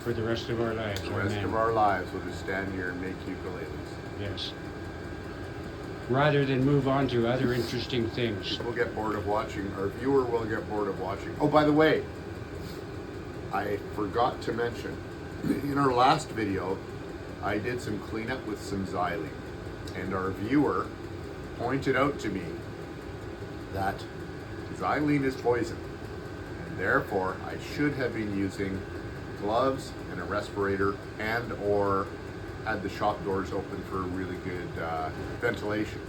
For the rest of our lives. The rest of our lives, we'll just stand here and make ukuleles. Yes. Rather than move on to other interesting things. People get bored of watching. Our viewer will get bored of watching. Oh, by the way, I forgot to mention, in our last video, I did some cleanup with some xylene. And our viewer pointed out to me that xylene is poison. And therefore, I should have been using gloves and a respirator and or had the shop doors open for really good ventilation.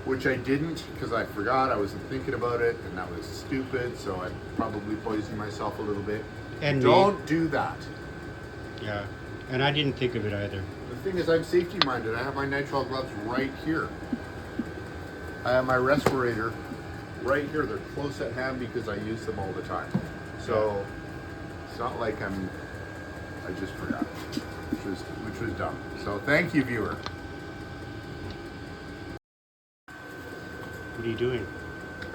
Which I didn't because I forgot, I wasn't thinking about it, and that was stupid, so I probably poisoned myself a little bit. And don't do that. Yeah, and I didn't think of it either. The thing is, I'm safety minded. I have my nitrile gloves right here. I have my respirator right here. They're close at hand because I use them all the time. So it's not like I just forgot, which was dumb. So thank you, viewer. What are you doing?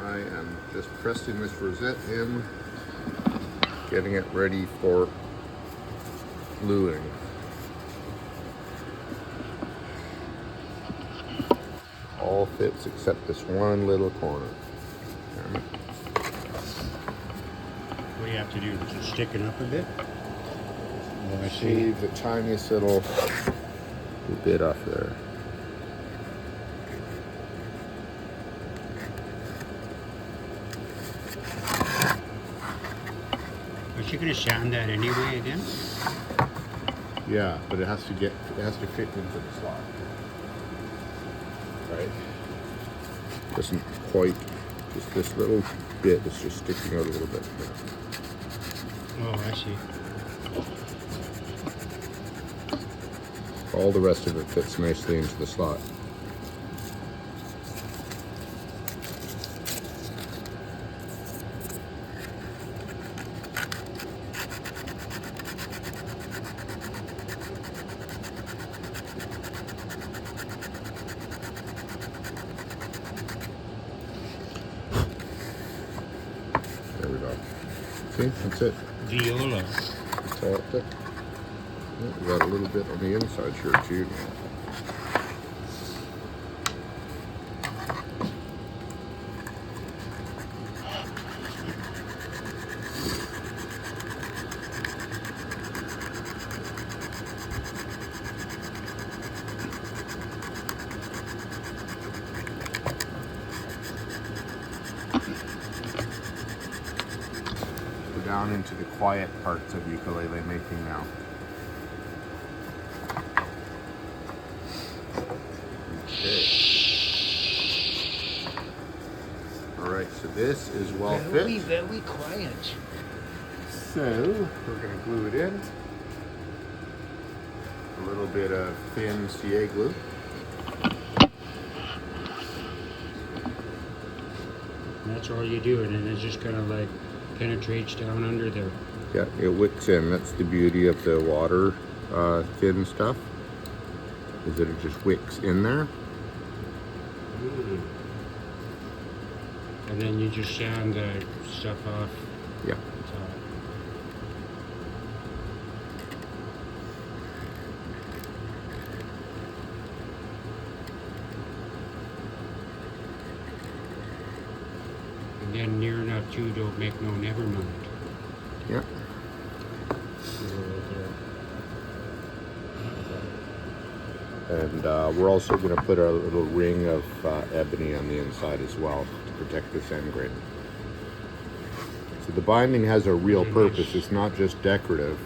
I am just pressing this rosette in, getting it ready for gluing. All fits except this one little corner. What do you have to do? Just stick it up a bit? Oh, I see. Shave the tiniest little bit off there. Aren't you going to sand that anyway again? Yeah, but it has to fit into the slot. Right? Doesn't quite, just this little bit is just sticking out a little bit. Oh, I see. All the rest of it fits nicely into the slot. There we go. See, that's it. Viola. That's all it took. We got a little bit on the inside here too. We're down into the quiet parts of ukulele making now. Alright, so this is well fit. Very quiet. So, we're going to glue it in. A little bit of thin CA glue. And that's all you do, and then it just kind of like penetrates down under there. Yeah, it wicks in. That's the beauty of the water thin stuff, is that it just wicks in there. And then you just sand the stuff off. Yeah. And then near enough to don't make no never mind. Yeah. And we're also going to put a little ring of ebony on the inside as well to protect this end grain. So the binding has a real purpose. It's not just decorative.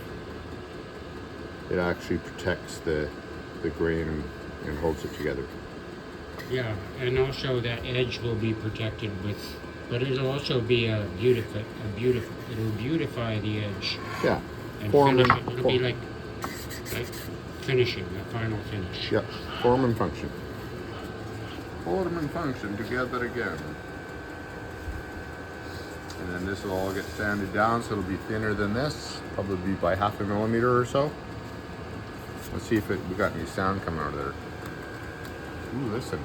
It actually protects the grain and holds it together. Yeah, and also that edge will be protected with, but it'll also be it'll beautify the edge. Yeah. And finish it. It'll be like finishing, a final finish. Yeah, form and function. Form and function together again. And then this will all get sanded down, so it'll be thinner than this, probably by 1/2 millimeter or so. Let's see if we got any sound coming out of there. Ooh, listen.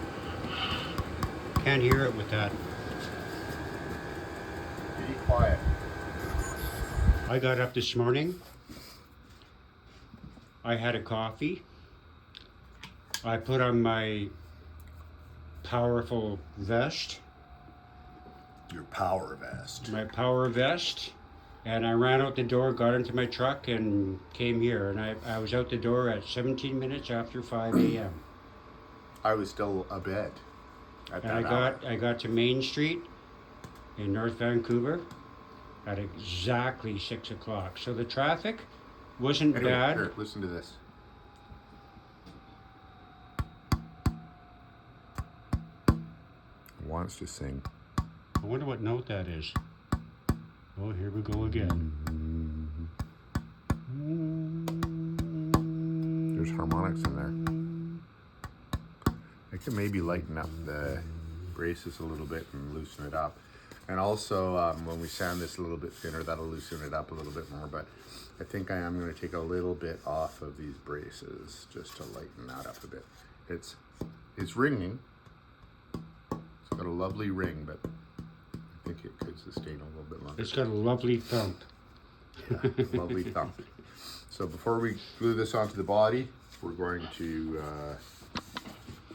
Can't hear it with that. Be quiet. I got up this morning. I had a coffee. I put on my powerful vest. Your power vest. My power vest. And I ran out the door, got into my truck, and came here. And I was out the door at 17 minutes after 5 a.m. I was still abed at And that hour. I got to Main Street in North Vancouver at exactly 6 o'clock. So the traffic wasn't Anyway, bad. here, listen to this. Wants to sing. I wonder what note that is. Oh, here we go again. There's harmonics in there. I can maybe lighten up the braces a little bit and loosen it up. And also, when we sand this a little bit thinner, that'll loosen it up a little bit more. But I think I am going to take a little bit off of these braces just to lighten that up a bit. It's ringing. It's got a lovely ring, but I think it could sustain a little bit longer. It's got a lovely thump. Yeah, lovely thump. So before we glue this onto the body, we're going to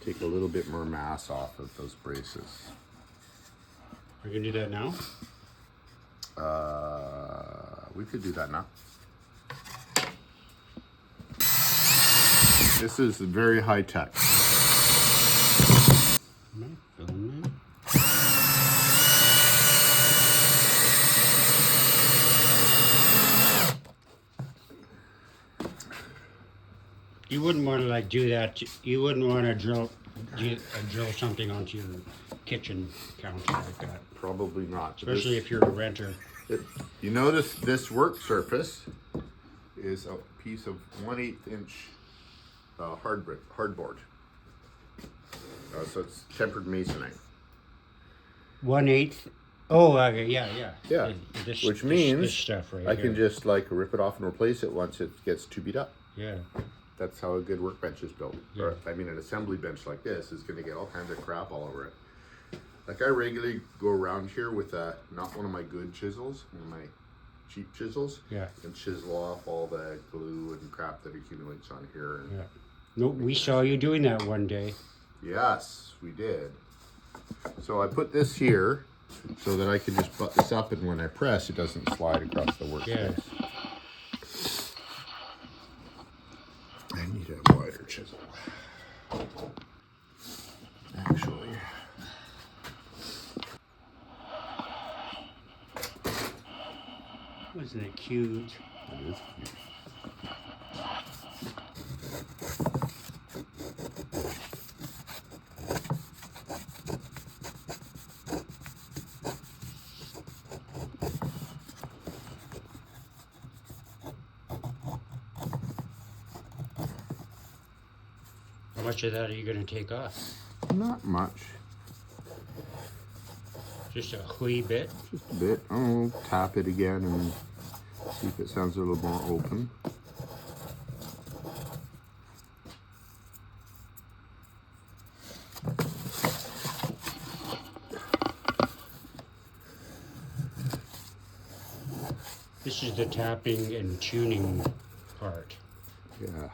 take a little bit more mass off of those braces. Are you gonna do that now? We could do that now. This is very high tech. Am I filming? You wouldn't want to like do that. You wouldn't want to drill something onto your kitchen counter like that. Probably not. Especially if you're a renter. You notice this work surface is a piece of 1/8 inch hardboard. So it's tempered masonite. 1/8. Oh, yeah. Yeah, This, which means this stuff right I here. can just like rip it off and replace it once it gets too beat up. Yeah. That's how a good workbench is built. Yeah. Or, I mean, an assembly bench like this is going to get all kinds of crap all over it. Like I regularly go around here with not one of my good chisels, one of my cheap chisels, Yeah. and chisel off all the glue and crap that accumulates on here. And Yeah. No, we saw you doing that one day. yes, we did. So I put this here so that I can just butt this up, and when I press, it doesn't slide across the workspace. Yeah. I need a wider chisel. Actually. Wasn't it cute? It is cute. How much of that are you going to take off? Not much. Just a wee bit? Just a bit. I'll tap it again and see if it sounds a little more open. This is the tapping and tuning part. Yeah.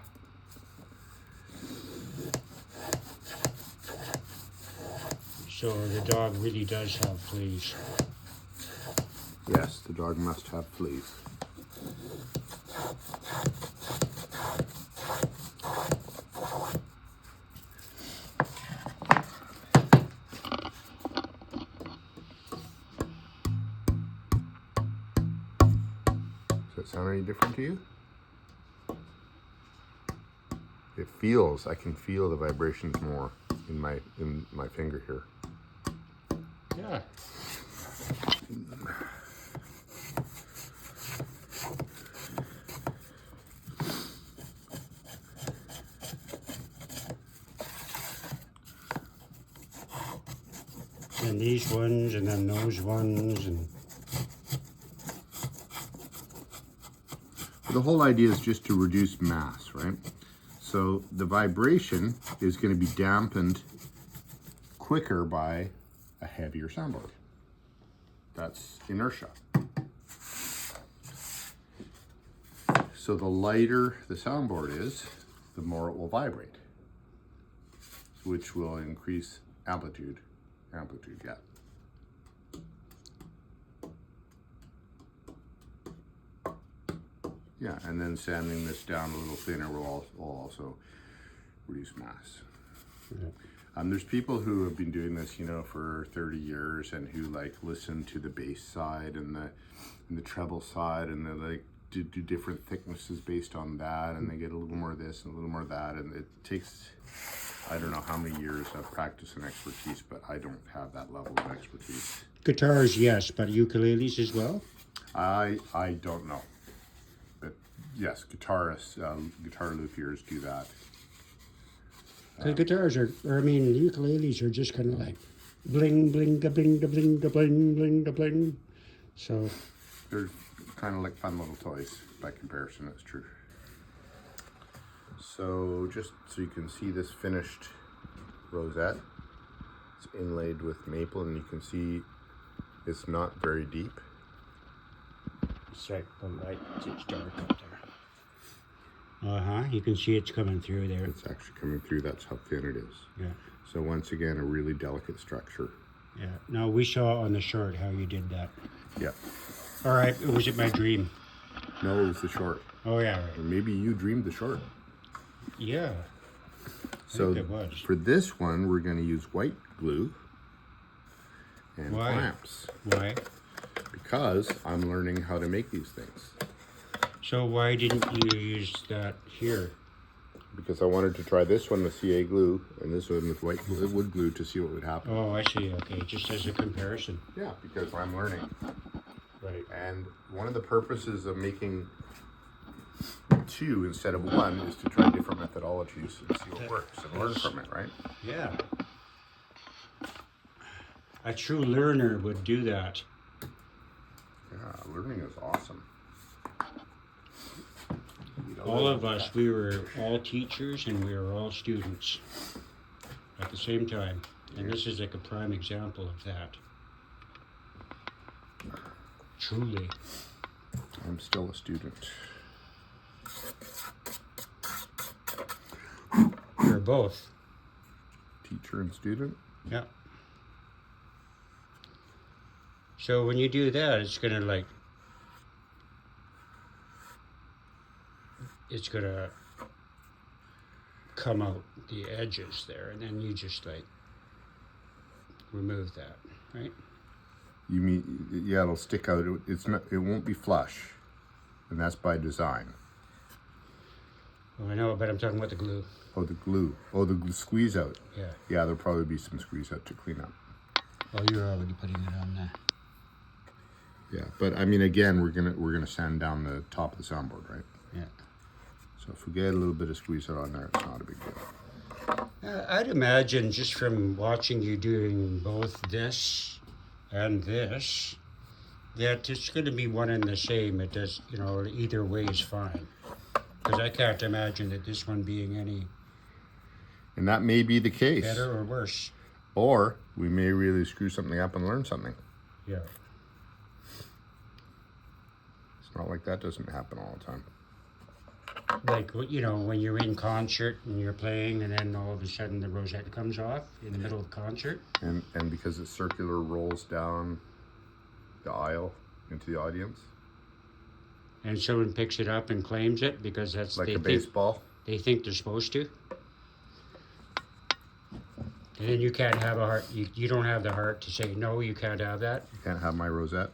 So the dog really does have fleas. Yes, the dog must have fleas. Does that sound any different to you? It feels, I can feel the vibrations more in my finger here. Yeah. And these ones, and then those ones, and The whole idea is just to reduce mass, right? So the vibration is going to be dampened quicker by a heavier soundboard. That's inertia. So the lighter the soundboard is, the more it will vibrate, which will increase amplitude. Amplitude, yeah. Yeah, and then sanding this down a little thinner will also reduce mass. Yeah. There's people who have been doing this, you know, for 30 years and who like listen to the bass side and the treble side, and they like do different thicknesses based on that, and they get a little more of this and a little more of that, and it takes, I don't know how many years of practice and expertise, but I don't have that level of expertise. Guitars, yes, but ukuleles as well? I don't know. But yes, guitarists, guitar luthiers do that. Because guitars are, or I mean, ukuleles are just kind of like bling, bling, da bling, da bling, da bling, bling, da bling. So They're kind of like fun little toys by comparison, it's true. So just so you can see this finished rosette, it's inlaid with maple, and you can see it's not very deep. it's like the light, it's dark up there. You can see it's coming through there. It's actually coming through, that's how thin it is. Yeah, So once again, a really delicate structure. yeah. Now we saw on the short how you did that. Yeah. All right, was it my dream? No, it was the short. Oh yeah, Or right. maybe you dreamed the short. Yeah. So think it was. for this one, we're going to use white glue and Why? clamps, Why? because I'm learning how to make these things. So why didn't you use that here? Because I wanted to try this one with CA glue and this one with white glue, wood glue, to see what would happen. Oh, I see. Okay, just as a comparison. Yeah, because I'm learning. Right. And one of the purposes of making two instead of one is to try different methodologies and see what works and learn from it, right? Yeah. A true learner would do that. Yeah, learning is awesome. All of us, we were all teachers and we were all students at the same time. And this is like a prime example of that. Truly. I'm still a student. You're both. Teacher and student? Yeah. So when you do that, it's gonna like, it's gonna come out the edges there, and then you just like remove that, right? You mean, yeah, it'll stick out. It's not. It won't be flush, and that's by design. Oh, I know, but I'm talking about the glue. Oh, the glue. Oh, the squeeze out. Yeah. Yeah, there'll probably be some squeeze out to clean up. Oh, you're already putting it on there. Yeah, but I mean, again, we're gonna sand down the top of the soundboard, right? Yeah. So if we get a little bit of squeeze out on there, it's not a big deal. I'd imagine just from watching you doing both this and this, that it's going to be one and the same. It does, you know, either way is fine. Because I can't imagine that this one being any And that may be the case. better or worse. Or we may really screw something up and learn something. Yeah. It's not like that doesn't happen all the time. Like, you know, when you're in concert and you're playing and then all of a sudden the rosette comes off in the middle of concert. And because it's circular, rolls down the aisle into the audience. And someone picks it up and claims it because that's Like a think baseball. they think they're supposed to. And then you can't have a heart, you don't have the heart to say, no, you can't have that You can't have my rosette.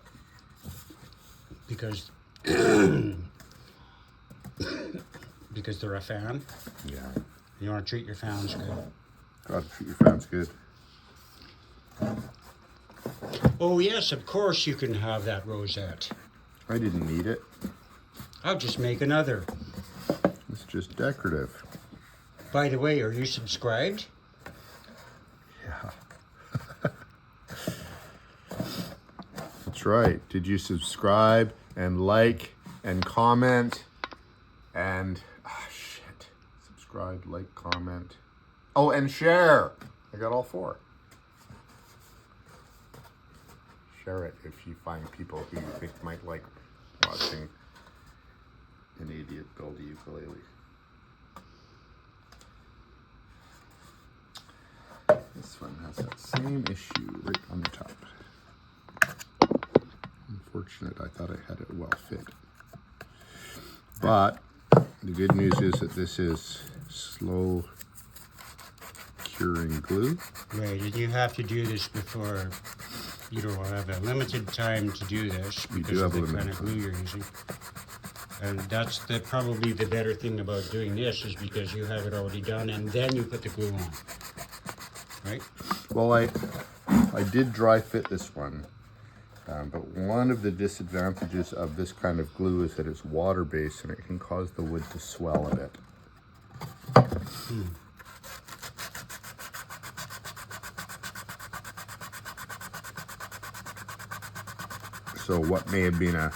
because because they're a fan. Yeah. You want to treat your fans good. Gotta treat your fans good. Oh yes, of course you can have that rosette. I didn't need it. I'll just make another. It's just decorative. By the way, are you subscribed? Yeah. That's right. Did you subscribe and like and comment and shit. Subscribe, like, comment. Oh, and share. I got all four. Share it if you find people who you think might like watching an idiot build a ukulele. This one has that same issue right on the top. Unfortunate, I thought I had it well fit. But the good news is that this is slow curing glue. Right, and you have to do this before, you don't have a limited time to do this because of the kind of glue you're using. And that's probably the better thing about doing this is because you have it already done and then you put the glue on, right? Well, I did dry fit this one, but one of the disadvantages of this kind of glue is that it's water-based and it can cause the wood to swell a bit. So what may have been a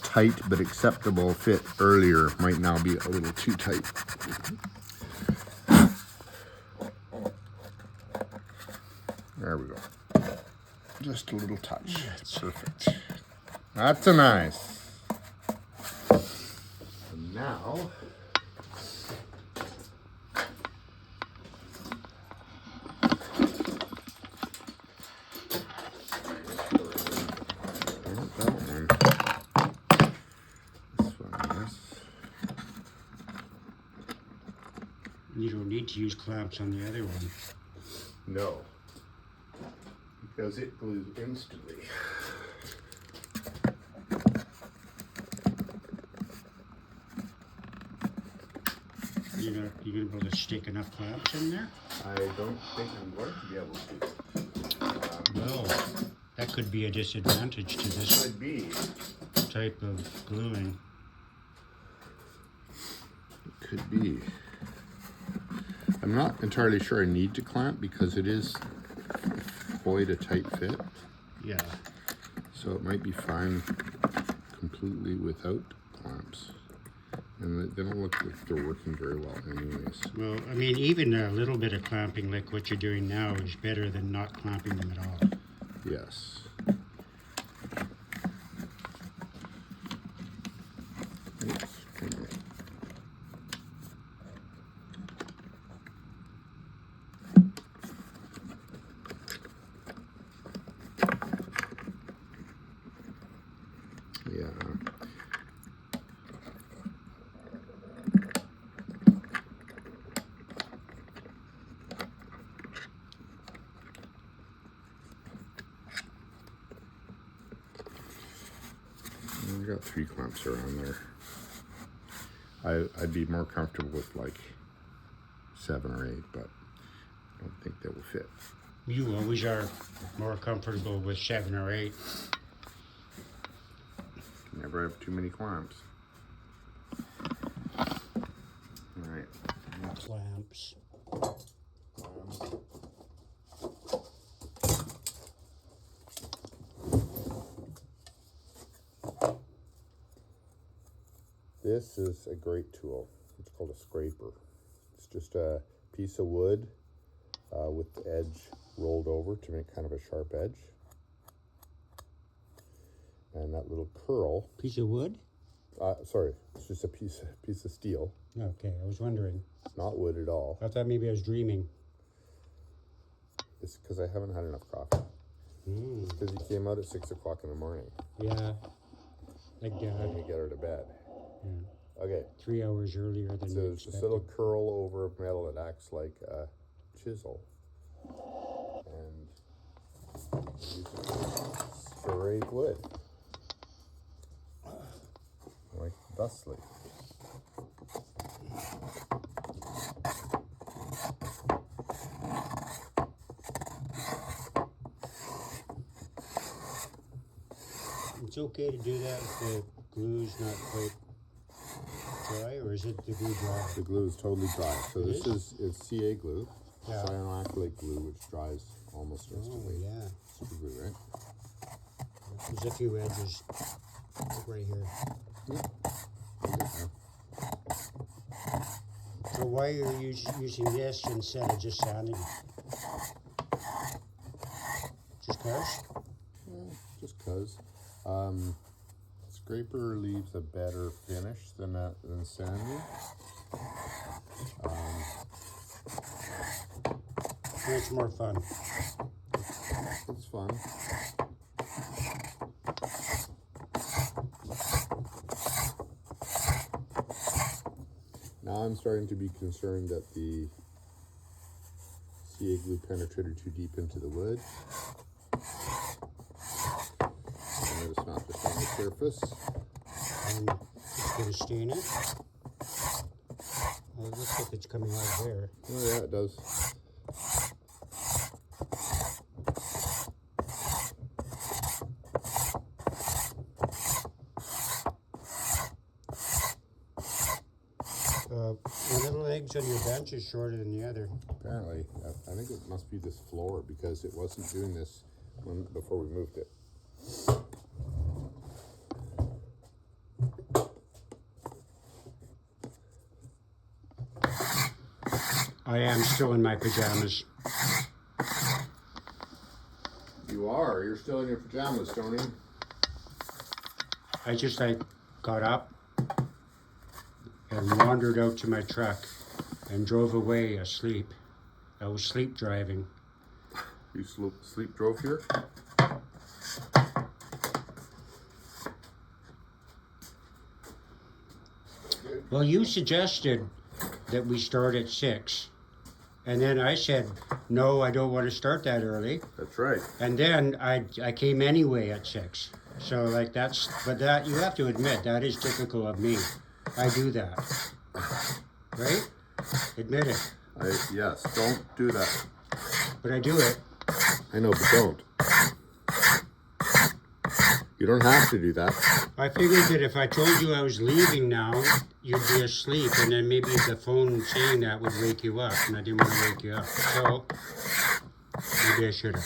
tight but acceptable fit earlier might now be a little too tight. There we go. Just a little touch. That's perfect. That's a nice. And now, You don't need to use clamps on the other one. no, because it glues instantly. You're gonna be able to stick enough clamps in there? I don't think I'm going to be able to. No, that could be a disadvantage to this Could be. type of gluing. It could be. I'm not entirely sure I need to clamp because it is quite a tight fit. Yeah. So it might be fine completely without clamps. And they don't look like they're working very well anyways. Well, I mean, even a little bit of clamping like what you're doing now is better than not clamping them at all. Yes. Yeah. I got 3 clamps around there. I'd be more comfortable with like 7 or 8, but I don't think they will fit. You always are more comfortable with 7 or 8. Never have too many clamps. All right. Clamps. This is a great tool. It's called a scraper. It's just a piece of wood with the edge rolled over to make kind of a sharp edge. And that little curl. Piece of wood? Sorry, it's just a piece of steel. Okay, I was wondering. Not wood at all. I thought maybe I was dreaming. It's because I haven't had enough coffee. Mm. Because you came out at 6 o'clock in the morning. Yeah. Like And you get her to bed. Yeah. Okay. 3 hours earlier than So you there's this little curl over metal that acts like a chisel. And use it to serrate wood. Like thusly. It's okay to do that if the glue's not quite dry, or is it the glue dry? The glue is totally dry. So this is CA glue, Yeah. cyanoacrylate glue, which dries almost Oh, instantly. yeah. Super glue, right? There's a few edges right here. So why are you using this instead of just sanding it? Just cause? Just because. scraper leaves a better finish than sanding. It's more fun. It's fun. Now I'm starting to be concerned that the CA glue penetrated too deep into the wood. And it's not just on the surface. And it's going to stain it. Well, it looks like it's coming out there. Oh yeah, it does. One of the legs on your bench is shorter than the other. Apparently, I think it must be this floor because it wasn't doing this before we moved it. I am still in my pajamas. You are? You're still in your pajamas, Tony? I just got up and wandered out to my truck and drove away asleep. I was sleep driving. You sleep drove here? Well, you suggested that we start at 6. And then I said, no, I don't want to start that early. That's right. And then I came anyway at 6. So like but that you have to admit, that is typical of me. I do that. Right? Admit it. Yes, don't do that. But I do it. I know, but don't. You don't have to do that. I figured that if I told you I was leaving now, you'd be asleep, and then maybe the phone saying that would wake you up, and I didn't want to wake you up. So, maybe I should have.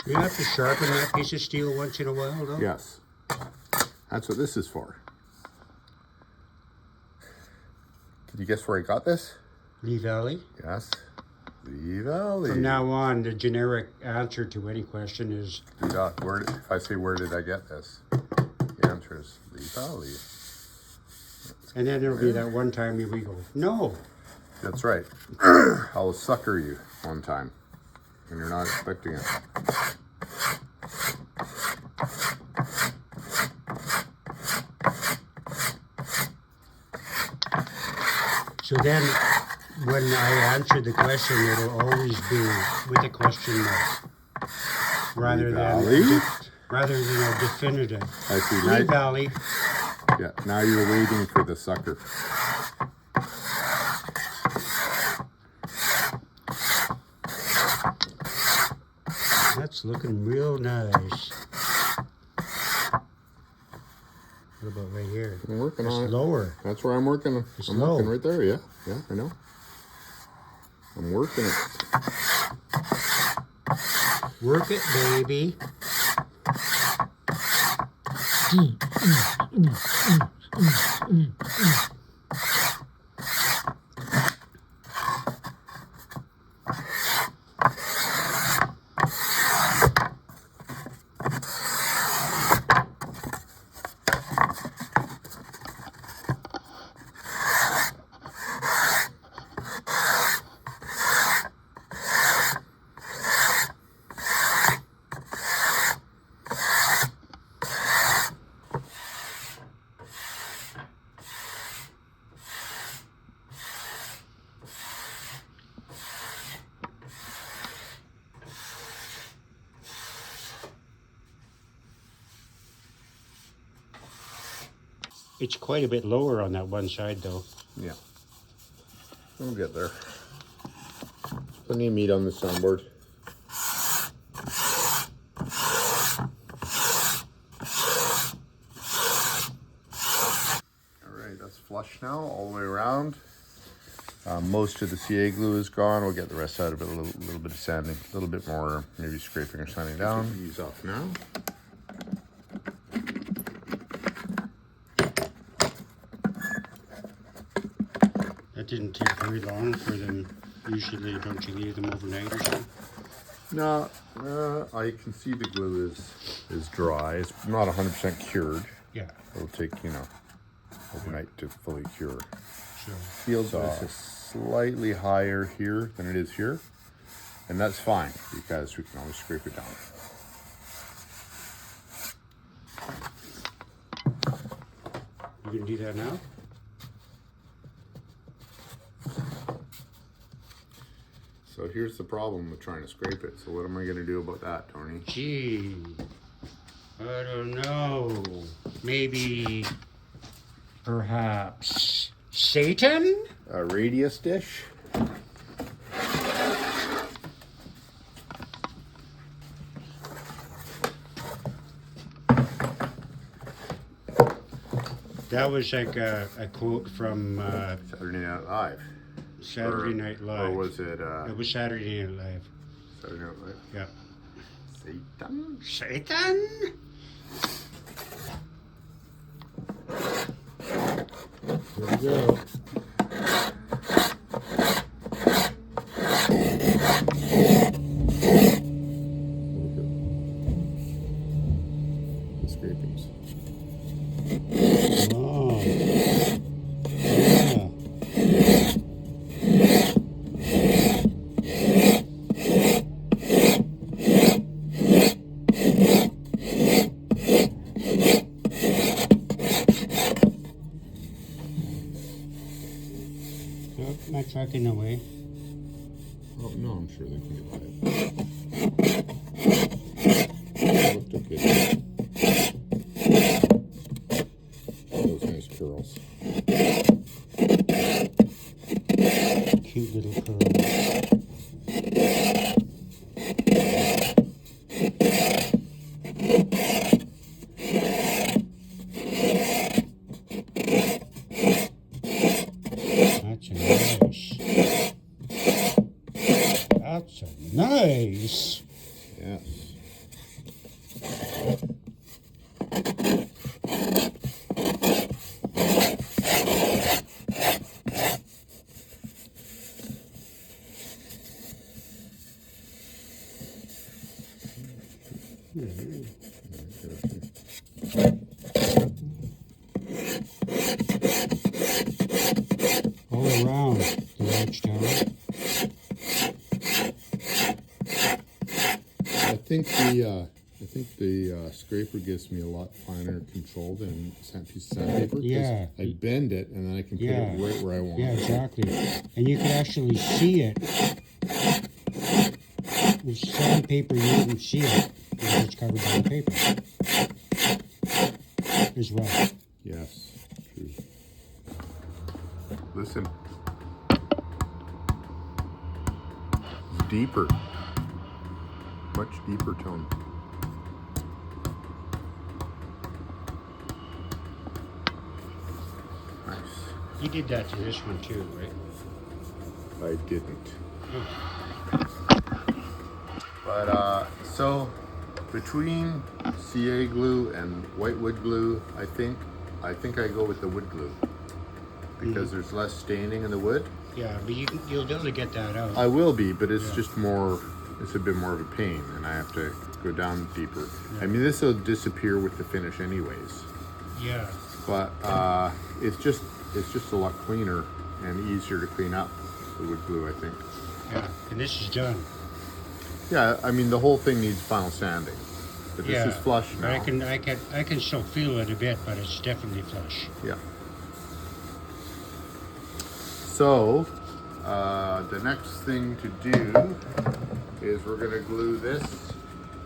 You have to sharpen that piece of steel once in a while, though? Yes. That's what this is for. Did you guess where I got this? Lee Valley? Yes. Lee Valley. From now on, the generic answer to any question is... If I say, where did I get this? The answer is Lee Valley. And then there'll be that one time we go, no. That's right. I'll sucker you one time. And you're not expecting it. So then, when I answer the question, it'll always be with a question mark, rather than a definitive. I see. Lee Valley. Yeah. Now you're waiting for the sucker. That's looking real nice. What about right here? I'm working on it. Lower. That's where I'm working. It's I'm low. working right there. Yeah. Yeah, I know. I'm working it. Work it, baby. It's quite a bit lower on that one side, though. Yeah. We'll get there. Plenty of meat on the soundboard. Alright, that's flush now, all the way around. Most of the CA glue is gone. We'll get the rest out of it, a little bit of sanding, a little bit more, maybe scraping or sanding down. These off now. That didn't take very long for them. Usually, don't you leave them overnight or something? No, I can see the glue is dry. It's not 100% cured. Yeah. It'll take, overnight to fully cure. Sure. Field glass is slightly higher here than it is here. And that's fine because we can always scrape it down. You gonna do that now? So here's the problem with trying to scrape it. So what am I going to do about that, Tony? Gee, I don't know. Maybe, perhaps, Satan? A radius dish? That was like a quote from Saturday Night Live. Saturday Night Live. Or was it? It was Saturday Night Live. Saturday Night Live? Yeah. Satan? Satan? Here we go. The scrapings. Oh. Yeah. Nope, not tracking away. Oh, no, I'm sure they can get by it. Looked okay. Those nice curls. Cute little curls. That's nice. That's nice. Yes. All around the watchtower. I think the scraper gives me a lot finer control than piece of sandpaper. 'Cause Yeah. I bend it and then I can put it right where I want. Yeah, exactly. And you can actually see it. With sandpaper, you wouldn't see it because it's covered by the paper. As well. Yes, true. Listen. Deeper. Much deeper tone. Nice. You did that to this one too, right? I didn't. Oh. But so between CA glue and white wood glue, I think I go with the wood glue because there's less staining in the wood. Yeah, but you'll be able to get that out. I will be, but it's just more. It's a bit more of a pain, and I have to go down deeper. Yeah. I mean, this will disappear with the finish, anyways. Yeah. But it's just a lot cleaner and easier to clean up. The wood glue, I think. Yeah. And this is done. Yeah, I mean the whole thing needs final sanding, but this is flush now. But I can still feel it a bit, but it's definitely flush. Yeah. So the next thing to do is we're going to glue this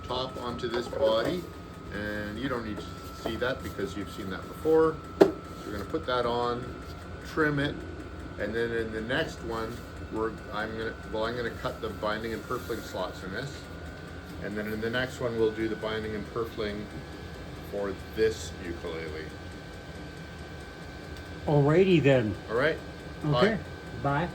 top onto this body, and you don't need to see that because you've seen that before. So we're going to put that on, trim it, and then in the next one I'm going to cut the binding and purfling slots in this, and then in the next one we'll do the binding and purfling for this ukulele. Alrighty then. All right. Okay. Bye.